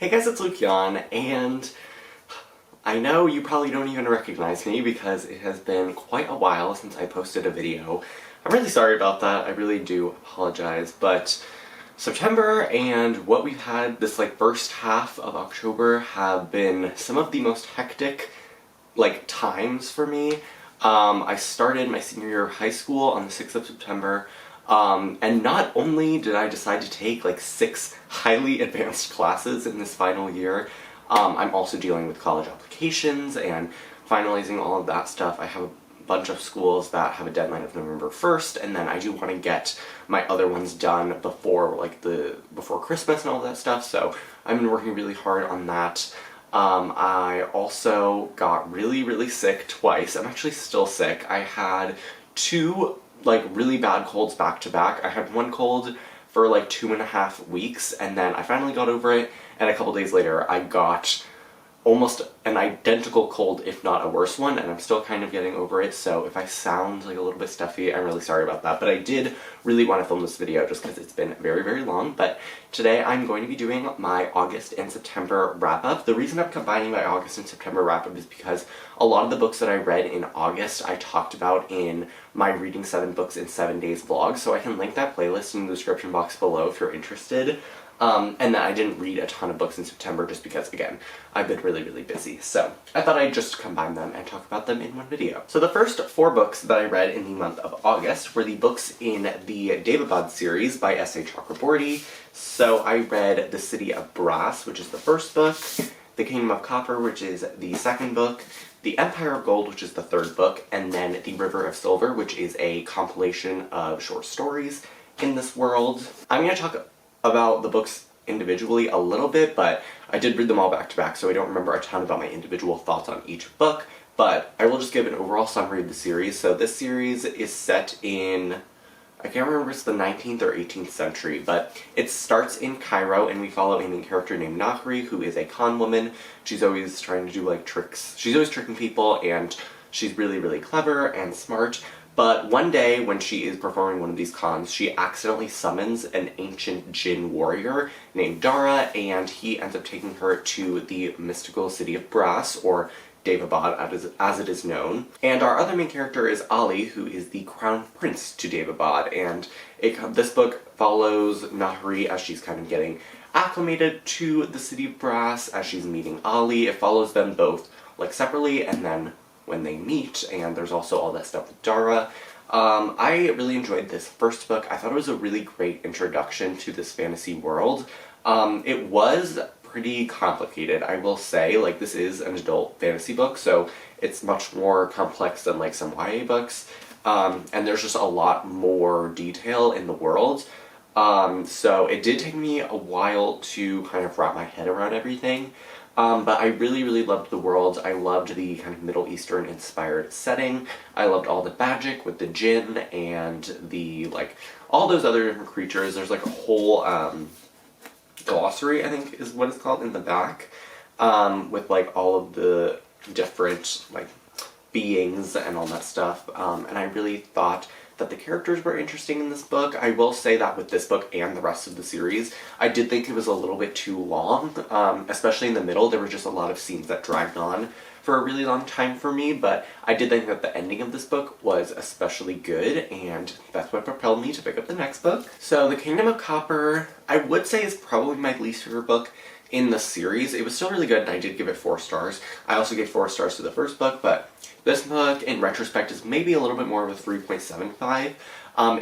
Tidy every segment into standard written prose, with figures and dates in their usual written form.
Hey guys, it's Lukian, and I know you probably don't even recognize me because it has been quite a while since I posted a video. I'm really sorry about that, I really do apologize, but September and what we've had this first half of October have been some of the most hectic times for me. I started my senior year of high school on the 6th of September. And not only did I decide to take 6 highly advanced classes in this final year, I'm also dealing with college applications and finalizing all of that stuff. I have a bunch of schools that have a deadline of November 1st, and then I do want to get my other ones done before before Christmas and all that stuff, so I've been working really hard on that. I also got really sick twice. I'm actually still sick. I had 2 really bad colds back to back. I had one cold for 2.5 weeks, and then I finally got over it, and a couple days later I got almost an identical cold, if not a worse one, and I'm still kind of getting over it, so if I sound a little bit stuffy, I'm really sorry about that. But I did really want to film this video just because it's been very long. But today I'm going to be doing my August and September wrap-up. The reason I'm combining my August and September wrap-up is because a lot of the books that I read in August I talked about in my Reading 7 Books in 7 Days vlog, so I can link that playlist in the description box below if you're interested. And then I didn't read a ton of books in September just because, again, I've been really busy. So I thought I'd just combine them and talk about them in one video. So the first 4 books that I read in the month of August were the books in the Devapod series by S.A. Chakraborty. So I read The City of Brass, which is the first book, The Kingdom of Copper, which is the second book, The Empire of Gold, which is the third book, and then The River of Silver, which is a compilation of short stories in this world. I'm going to talk about the books individually a little bit, but I did read them all back to back, so I don't remember a ton about my individual thoughts on each book, but I will just give an overall summary of the series. So this series is set in, I can't remember if it's the 19th or 18th century, but it starts in Cairo, and we follow a main character named Nahri, who is a con woman. She's always trying to do tricks. She's always tricking people, and she's really clever and smart. But one day, when she is performing one of these cons, she accidentally summons an ancient Jinn warrior named Dara, and he ends up taking her to the mystical city of Brass, or Devapod as it is known. And our other main character is Ali, who is the crown prince to Devapod, and this book follows Nahri as she's kind of getting acclimated to the city of Brass, as she's meeting Ali. It follows them both separately, and then when they meet, and there's also all that stuff with Dara. I really enjoyed this first book. I thought it was a really great introduction to this fantasy world. It was pretty complicated, I will say. This is an adult fantasy book, so it's much more complex than some YA books. And there's just a lot more detail in the world. So it did take me a while to kind of wrap my head around everything. But I really loved the world. I loved the kind of Middle Eastern inspired setting. I loved all the magic with the Jinn and the, all those other different creatures. There's a whole, glossary, I think is what it's called, in the back, with all of the different, beings and all that stuff. And I really thought that the characters were interesting in this book. I will say that with this book and the rest of the series, I did think it was a little bit too long, especially in the middle. There were just a lot of scenes that dragged on for a really long time for me, but I did think that the ending of this book was especially good, and that's what propelled me to pick up the next book. So The Kingdom of Copper, I would say, is probably my least favorite book in the series. It was still really good, and I did give it 4 stars. I also gave 4 stars to the first book, but this book, in retrospect, is maybe a little bit more of a 3.75.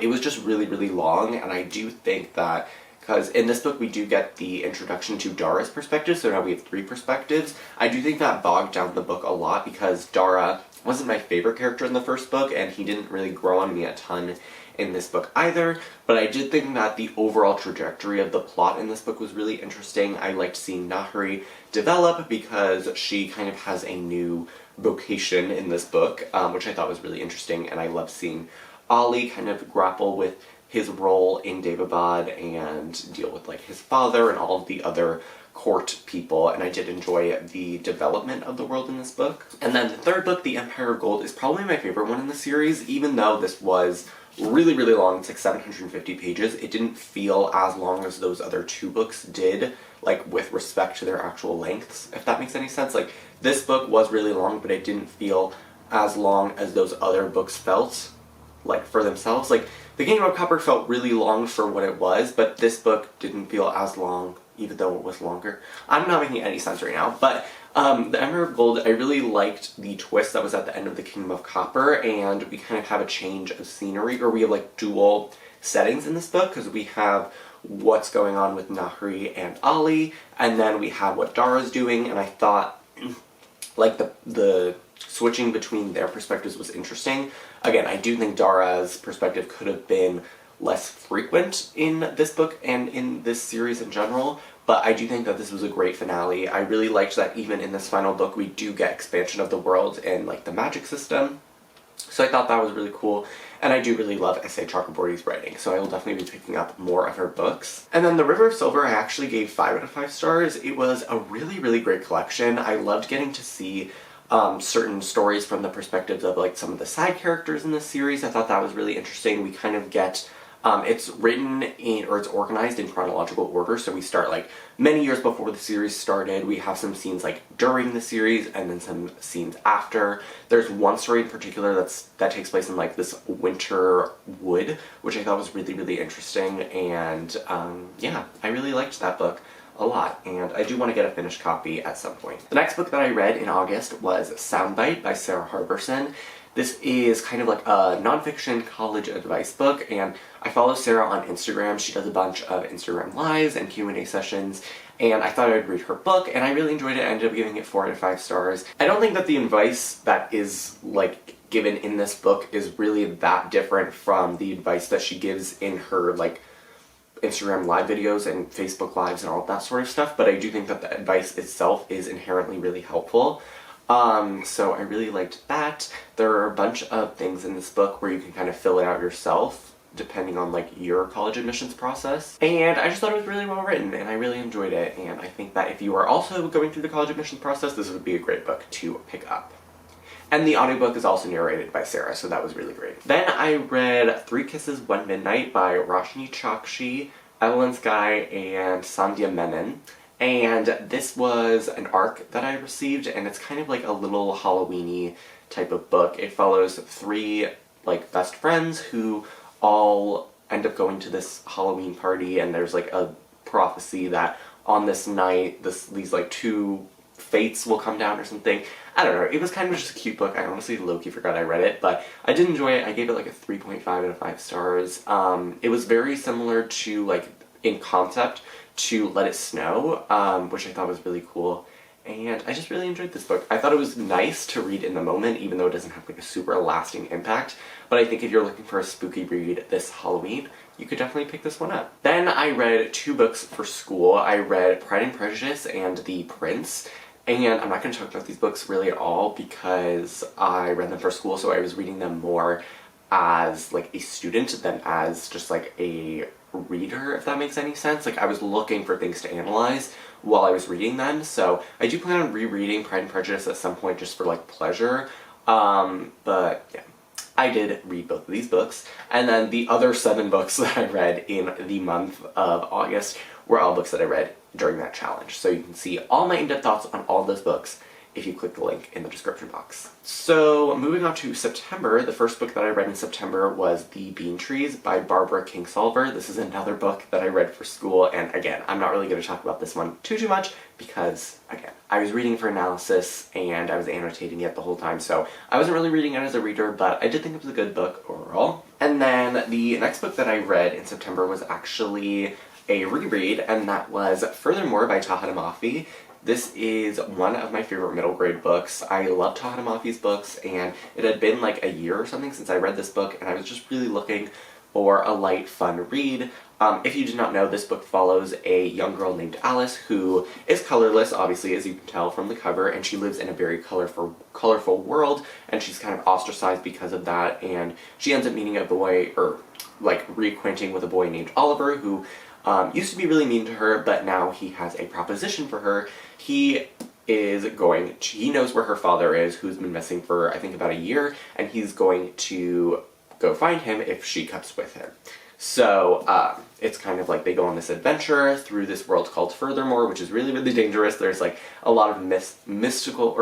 It was just really long, and I do think that, because in this book we do get the introduction to Dara's perspective, so now we have 3 perspectives. I do think that bogged down the book a lot, because Dara wasn't my favorite character in the first book, and he didn't really grow on me a ton in this book either, but I did think that the overall trajectory of the plot in this book was really interesting. I liked seeing Nahri develop because she kind of has a new vocation in this book, which I thought was really interesting, and I loved seeing Ali kind of grapple with his role in Devapod and deal with his father and all of the other court people, and I did enjoy the development of the world in this book. And then the third book, The Empire of Gold, is probably my favorite one in the series, even though this was really long. It's 750 pages. It didn't feel as long as those other 2 books did like with respect to their actual lengths, if that makes any sense. Like, this book was really long, but it didn't feel as long as those other books felt, like, for themselves. Like, The Kingdom of Copper felt really long for what it was, but this book didn't feel as long, even though it was longer. I'm not making any sense right now, but the Emperor of Gold, I really liked the twist that was at the end of The Kingdom of Copper, and we kind of have a change of scenery, or we have like dual settings in this book, because we have what's going on with Nahri and Ali, and then we have what Dara's doing, and I thought like the switching between their perspectives was interesting. Again, I do think Dara's perspective could have been less frequent in this book and in this series in general, but I do think that this was a great finale. I really liked that even in this final book we do get expansion of the world and like the magic system, so I thought that was really cool. And I do really love S.A. Chakraborty's writing, so I will definitely be picking up more of her books. And then The River of Silver I actually gave 5 out of 5 stars. It was a really, really great collection. I loved getting to see certain stories from the perspectives of like some of the side characters in this series. I thought that was really interesting. We kind of get it's written in, or it's organized in chronological order, so we start like many years before the series started. We have some scenes like during the series, and then some scenes after. There's one story in particular that takes place in like this winter wood, which I thought was really, really interesting, and yeah, I really liked that book a lot, and I do want to get a finished copy at some point. The next book that I read in August was Soundbite by Sara Harberson. This is kind of like a nonfiction college advice book, and I follow Sara on Instagram. She does a bunch of Instagram lives and Q&A sessions, and I thought I'd read her book, and I really enjoyed it. I ended up giving it 4 out of 5 stars. I don't think that the advice that is like given in this book is really that different from the advice that she gives in her like Instagram live videos and Facebook lives and all of that sort of stuff, but I do think that the advice itself is inherently really helpful. So I really liked that. There are a bunch of things in this book where you can kind of fill it out yourself, depending on like your college admissions process. And I just thought it was really well written, and I really enjoyed it, and I think that if you are also going through the college admissions process, this would be a great book to pick up. And the audiobook is also narrated by Sara, so that was really great. Then I read 3 Kisses, 1 Midnight by Roshani, Chokshi, Evelyn, Skye, and Sandhya Menon. And this was an ARC that I received, and it's kind of like a little Halloween-y type of book. It follows 3 like best friends who all end up going to this Halloween party, and there's like a prophecy that on this night these like 2 fates will come down or something. I don't know, it was kind of just a cute book. I honestly low-key forgot I read it, but I did enjoy it. I gave it like a 3.5 out of 5 stars. It was very similar to, like, in concept, to Let It Snow, which I thought was really cool, and I just really enjoyed this book. I thought it was nice to read in the moment, even though it doesn't have like a super lasting impact, but I think if you're looking for a spooky read this Halloween, you could definitely pick this one up. Then I read 2 books for school. I read Pride and Prejudice and The Prince, and I'm not going to talk about these books really at all because I read them for school, so I was reading them more as like a student than as just like a reader, if that makes any sense. Like, I was looking for things to analyze while I was reading them, so I do plan on rereading Pride and Prejudice at some point just for like pleasure, but yeah, I did read both of these books. And then the other 7 books that I read in the month of August were all books that I read during that challenge, so you can see all my in-depth thoughts on all of those books if you click the link in the description box. So moving on to September, the first book that I read in September was The Bean Trees by Barbara Kingsolver. This is another book that I read for school, and again, I'm not really going to talk about this one too much because, again, I was reading for analysis and I was annotating it the whole time, so I wasn't really reading it as a reader, but I did think it was a good book overall. And then the next book that I read in September was actually a reread, and that was Furthermore by Tahereh Mafi. This is one of my favorite middle grade books. I love Tahereh Mafi's books, and it had been like a year or something since I read this book, and I was just really looking for a light, fun read. If you did not know, this book follows a young girl named Alice who is colorless, obviously, as you can tell from the cover, and she lives in a very colorful world, and she's kind of ostracized because of that, and she ends up meeting a boy, or like reacquainting with a boy named Oliver, who used to be really mean to her, but now he has a proposition for her. He knows where her father is, who's been missing for, I think, about a year, and he's going to go find him if she comes with him. So it's kind of like they go on this adventure through this world called Furthermore, which is really, really dangerous. There's like a lot of whimsical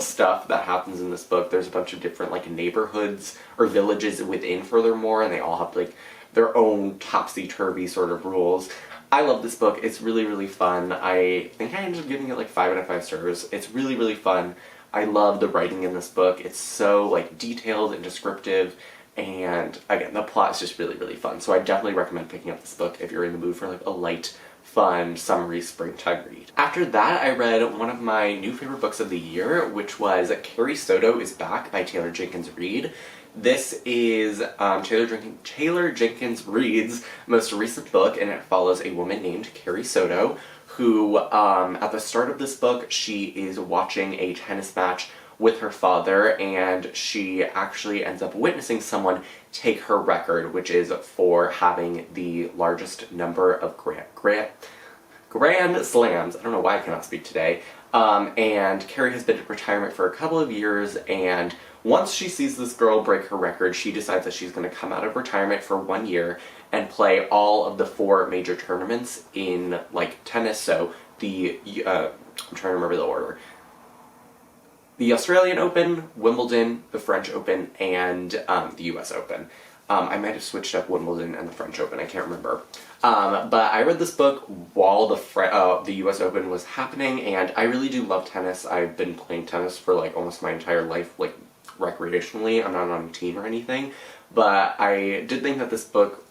stuff that happens in this book. There's a bunch of different like neighborhoods or villages within Furthermore, and they all have like their own topsy-turvy sort of rules. I love this book. It's really, really fun. I think I ended up giving it like 5 out of 5 stars. It's really, really fun. I love the writing in this book. It's so like detailed and descriptive, and again, the plot is just really, really fun. So I definitely recommend picking up this book if you're in the mood for like a light, fun, summery springtime read. After that, I read one of my new favorite books of the year, which was Carrie Soto is Back by Taylor Jenkins Reid. This is Taylor Jenkins Reid's most recent book, and it follows a woman named Carrie Soto, who, at the start of this book, she is watching a tennis match with her father, and she actually ends up witnessing someone take her record, which is for having the largest number of Grand Slams. I don't know why I cannot speak today. And Carrie has been in retirement for a couple of years, and once she sees this girl break her record, she decides that she's going to come out of retirement for 1 year and play all of the 4 major tournaments in, like, tennis. So I'm trying to remember the order. The Australian Open, Wimbledon, the French Open, and the US Open. I might have switched up Wimbledon and the French Open, I can't remember. But I read this book while the US Open was happening, and I really do love tennis. I've been playing tennis for like almost my entire life, like recreationally. I'm not on a team or anything, but I did think that this book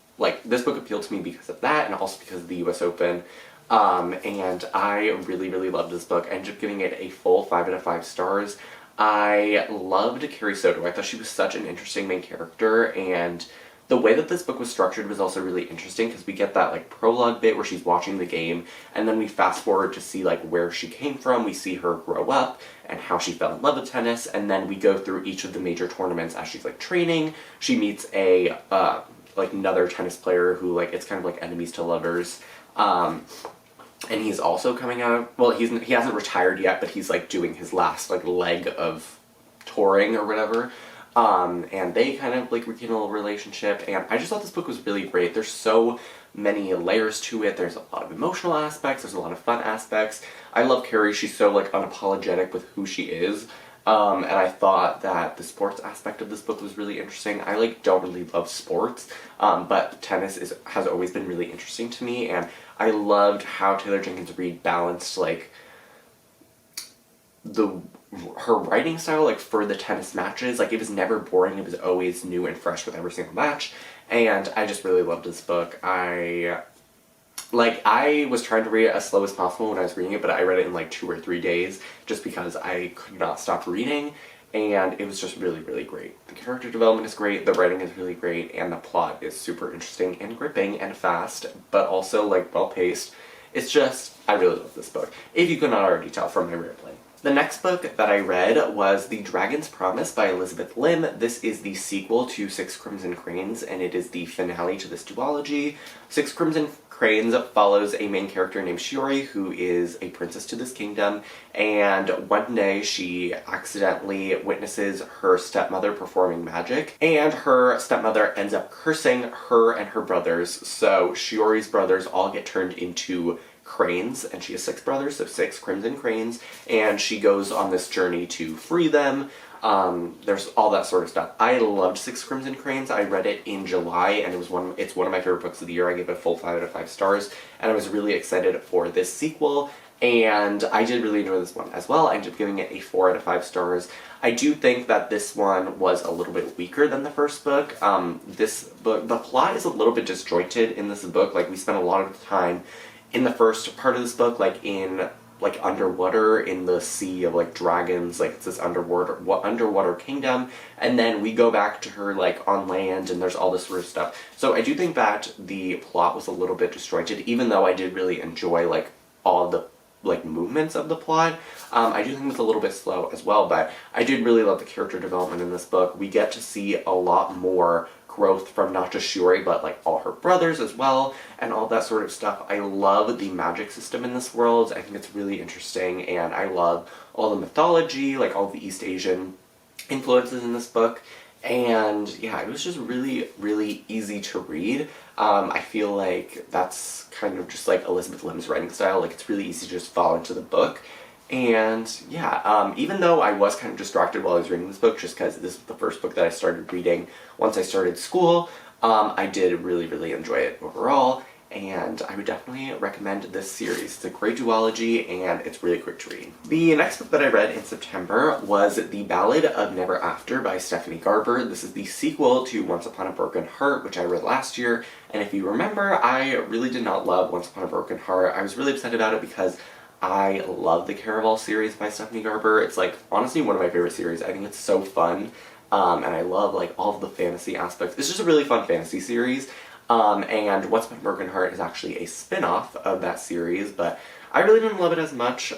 appealed to me because of that, and also because of the US Open. And I really, really loved this book. I ended up giving it a full 5 out of 5 stars. I loved Carrie Soto. I thought she was such an interesting main character, and the way that this book was structured was also really interesting because we get that like prologue bit where she's watching the game, and then we fast forward to see like where she came from. We see her grow up and how she fell in love with tennis, and then we go through each of the major tournaments as she's like training. She meets a like another tennis player who like it's kind of like enemies to lovers. And he's also coming out, well, he hasn't retired yet, but he's like doing his last like leg of touring or whatever. And they kind of like rekindle a relationship, and I just thought this book was really great. There's so many layers to it. There's a lot of emotional aspects, there's a lot of fun aspects. I love Carrie. She's so like unapologetic with who she is. And I thought that the sports aspect of this book was really interesting. I like don't really love sports, but tennis has always been really interesting to me, and I loved how Taylor Jenkins Reid balanced like her writing style like for the tennis matches. Like it was never boring, it was always new and fresh with every single match, and I just really loved this book. I was trying to read it as slow as possible when I was reading it, but I read it in like 2 or 3 days just because I could not stop reading, and it was just really, really great. The character development is great, the writing is really great, and the plot is super interesting and gripping and fast, but also like well-paced. It's just, I really love this book, if you could not already tell from my rambling. The next book that I read was The Dragon's Promise by Elizabeth Lim. This is the sequel to Six Crimson Cranes, and it is the finale to this duology. Six Crimson Cranes follows a main character named Shiori, who is a princess to this kingdom, and one day she accidentally witnesses her stepmother performing magic, and her stepmother ends up cursing her and her brothers, so Shiori's brothers all get turned into cranes, and she has 6 brothers, so 6 Crimson Cranes, and she goes on this journey to free them. There's all that sort of stuff. I loved 6 Crimson Cranes. I read it in July, and it's one of my favorite books of the year. I gave it a full 5 out of 5 stars, and I was really excited for this sequel, and I did really enjoy this one as well. I ended up giving it a 4 out of 5 stars. I do think that this one was a little bit weaker than the first book. This book, the plot is a little bit disjointed in this book. Like, we spent a lot of time in the first part of this book, like in like underwater in the sea of like dragons, like it's this underwater kingdom, and then we go back to her like on land, and there's all this sort of stuff. So I do think that the plot was a little bit disjointed, even though I did really enjoy like all the like movements of the plot. I do think it's a little bit slow as well, but I did really love the character development in this book. We get to see a lot more growth from not just Shiori, but like all her brothers as well, and all that sort of stuff. I love the magic system in this world. I think it's really interesting, and I love all the mythology, like all the East Asian influences in this book. And yeah, it was just really, really easy to read. I feel like that's kind of just like Elizabeth Lim's writing style. Like, it's really easy to just fall into the book. And yeah, even though I was kind of distracted while I was reading this book, just because this is the first book that I started reading once I started school, I did really, really enjoy it overall. And I would definitely recommend this series. It's a great duology, and it's really quick to read. The next book that I read in September was The Ballad of Never After by Stephanie Garber. This is the sequel to Once Upon a Broken Heart, which I read last year, and if you remember, I really did not love Once Upon a Broken Heart. I was really upset about it because I love the Caraval series by Stephanie Garber. It's like, honestly, one of my favorite series. I think it's so fun, and I love like all of the fantasy aspects. It's just a really fun fantasy series. And What's Upon a Broken Heart is actually a spin-off of that series, but I really didn't love it as much.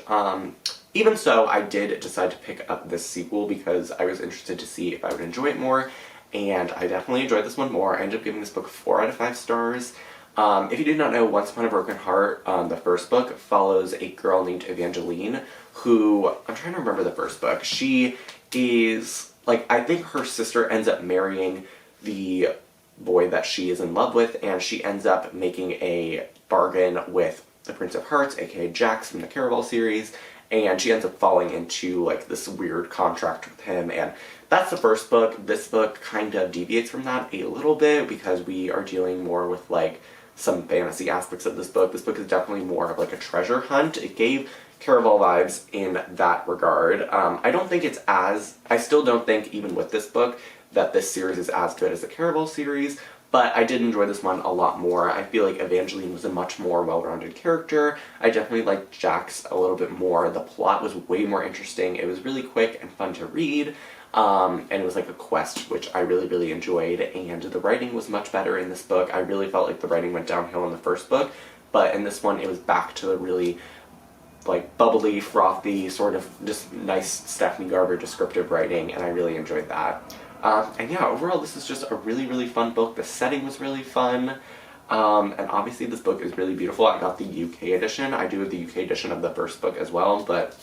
Even so, I did decide to pick up this sequel because I was interested to see if I would enjoy it more, and I definitely enjoyed this one more. I ended up giving this book 4 out of 5 stars. If you do not know, Once Upon a Broken Heart, the first book, follows a girl named Evangeline, who, I'm trying to remember the first book, she is, like, I think her sister ends up marrying the boy that she is in love with, and she ends up making a bargain with the Prince of Hearts, aka Jax from the Caraval series, and she ends up falling into like this weird contract with him, and that's the first book. This book kind of deviates from that a little bit because we are dealing more with like some fantasy aspects of this book. This book is definitely more of like a treasure hunt. It gave Caraval vibes in that regard. I still don't think, even with this book, that this series is as good as the Caraval series, but I did enjoy this one a lot more. I feel like Evangeline was a much more well-rounded character. I definitely liked Jax a little bit more. The plot was way more interesting. It was really quick and fun to read, and it was like a quest, which I really, really enjoyed, and the writing was much better in this book. I really felt like the writing went downhill in the first book, but in this one it was back to the really like bubbly, frothy, sort of just nice Stephanie Garber descriptive writing, and I really enjoyed that. And yeah, overall this is just a really, really fun book. The setting was really fun, and obviously this book is really beautiful. I got the UK edition. I do have the UK edition of the first book as well, but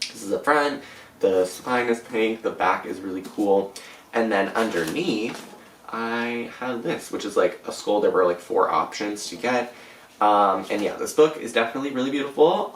this is the front, the spine is pink, the back is really cool, and then underneath I have this, which is like a skull. There were like 4 options to get. And yeah, this book is definitely really beautiful,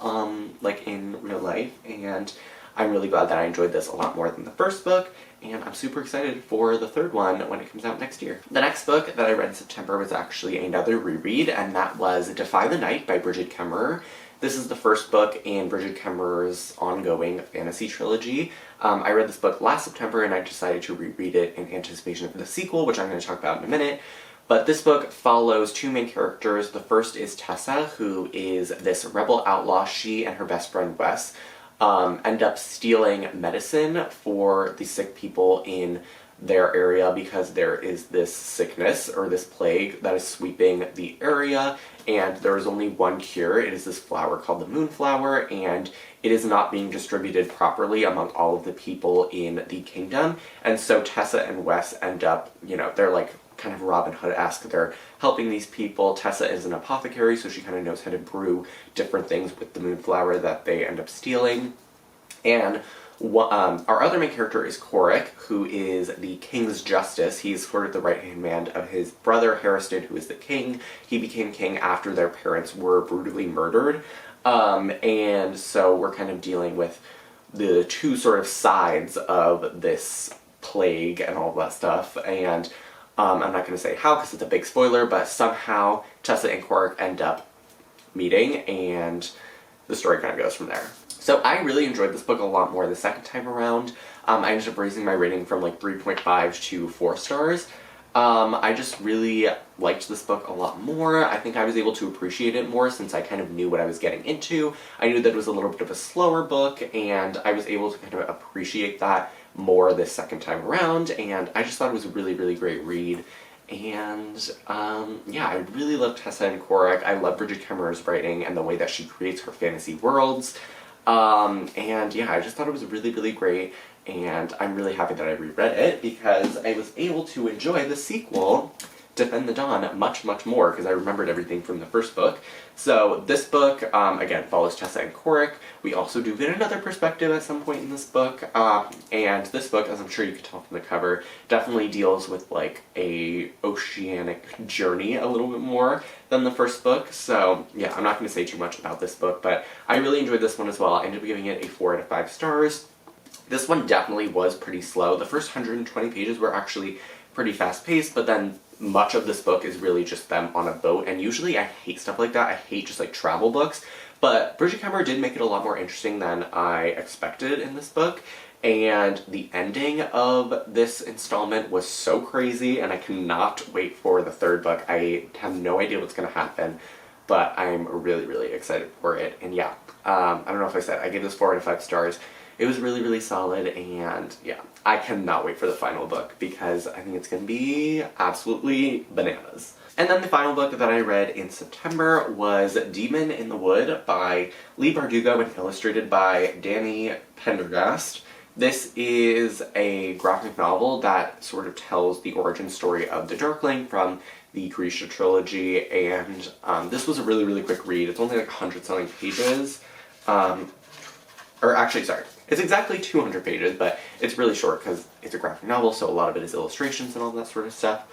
like in real life, and I'm really glad that I enjoyed this a lot more than the first book, and I'm super excited for the third one when it comes out next year. The next book that I read in September was actually another reread, and that was Defy the Night by Brigid Kemmerer. This is the first book in Brigid Kemmerer's ongoing fantasy trilogy. I read this book last September, and I decided to reread it in anticipation of the sequel, which I'm going to talk about in a minute. But this book follows 2 main characters. The first is Tessa, who is this rebel outlaw. She and her best friend Wes end up stealing medicine for the sick people in their area because there is this sickness or this plague that is sweeping the area, and there is only one cure. It is this flower called the moonflower, and it is not being distributed properly among all of the people in the kingdom. And so Tessa and Wes end up, they're like kind of Robin Hood-esque. They're helping these people. Tessa is an apothecary, so she kind of knows how to brew different things with the moonflower that they end up stealing. And our other main character is Corrick, who is the king's justice. He's sort of the right-hand man of his brother, Harberson, who is the king. He became king after their parents were brutally murdered. And so we're kind of dealing with the 2 sort of sides of this plague and all that stuff. And I'm not going to say how because it's a big spoiler, but somehow Tessa and Corrick end up meeting, and the story kind of goes from there. So I really enjoyed this book a lot more the second time around. I ended up raising my rating from like 3.5 to 4 stars. I just really liked this book a lot more. I think I was able to appreciate it more since I kind of knew what I was getting into. I knew that it was a little bit of a slower book, and I was able to kind of appreciate that more this second time around, and I just thought it was a really, really great read. And yeah, I really love Tessa and Corrick. I love Brigid Kemmerer's writing and the way that she creates her fantasy worlds. And yeah, I just thought it was really, really great, and I'm really happy that I reread it because I was able to enjoy the sequel Defend the Dawn much, much more because I remembered everything from the first book. So this book, again, follows Tessa and Coric. We also do get another perspective at some point in this book, and this book, as I'm sure you can tell from the cover, definitely deals with like a oceanic journey a little bit more than the first book. So yeah, I'm not going to say too much about this book, but I really enjoyed this one as well. I ended up giving it a 4 out of 5 stars. This one definitely was pretty slow. The first 120 pages were actually pretty fast-paced, but then much of this book is really just them on a boat, and usually I hate stuff like that. I hate just like travel books, but Brigid Kemmerer did make it a lot more interesting than I expected in this book, and the ending of this installment was so crazy, and I cannot wait for the third book. I have no idea what's going to happen, but I'm really, really excited for it, and yeah, I don't know if I said, I gave this 4 out of 5 stars. It was really, really solid, and yeah, I cannot wait for the final book because I think it's going to be absolutely bananas. And then the final book that I read in September was Demon in the Wood by Leigh Bardugo and illustrated by Danny Pendergast. This is a graphic novel that sort of tells the origin story of the Darkling from the Grisha trilogy, and this was a really, really quick read. It's only like 100-something pages. Or actually, sorry, it's exactly 200 pages, but it's really short because it's a graphic novel, so a lot of it is illustrations and all that sort of stuff.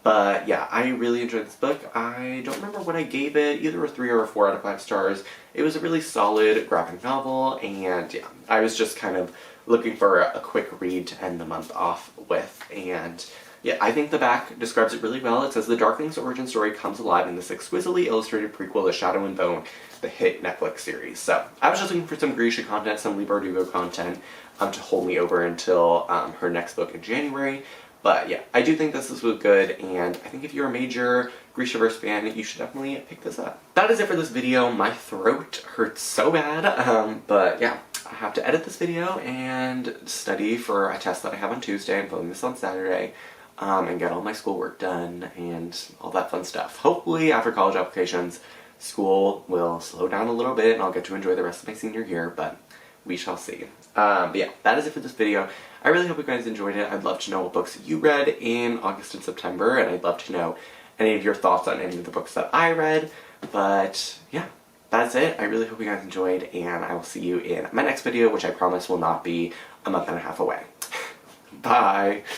But yeah, I really enjoyed this book. I don't remember what I gave it, either a 3 or a 4 out of 5 stars. It was a really solid graphic novel, and yeah, I was just kind of looking for a quick read to end the month off with, and yeah, I think the back describes it really well. It says, the Darkling's origin story comes alive in this exquisitely illustrated prequel to Shadow and Bone, the hit Netflix series. So, I was just looking for some Grisha content, some Leigh Bardugo content, to hold me over until her next book in January. But yeah, I do think this was good, and I think if you're a major Grishaverse fan, you should definitely pick this up. That is it for this video. My throat hurts so bad, but yeah, I have to edit this video and study for a test that I have on Tuesday. I'm filming this on Saturday. And get all my schoolwork done and all that fun stuff. Hopefully, after college applications, school will slow down a little bit and I'll get to enjoy the rest of my senior year, but we shall see. But yeah, that is it for this video. I really hope you guys enjoyed it. I'd love to know what books you read in August and September, and I'd love to know any of your thoughts on any of the books that I read. But yeah, that's it. I really hope you guys enjoyed, and I will see you in my next video, which I promise will not be a month and a half away. Bye!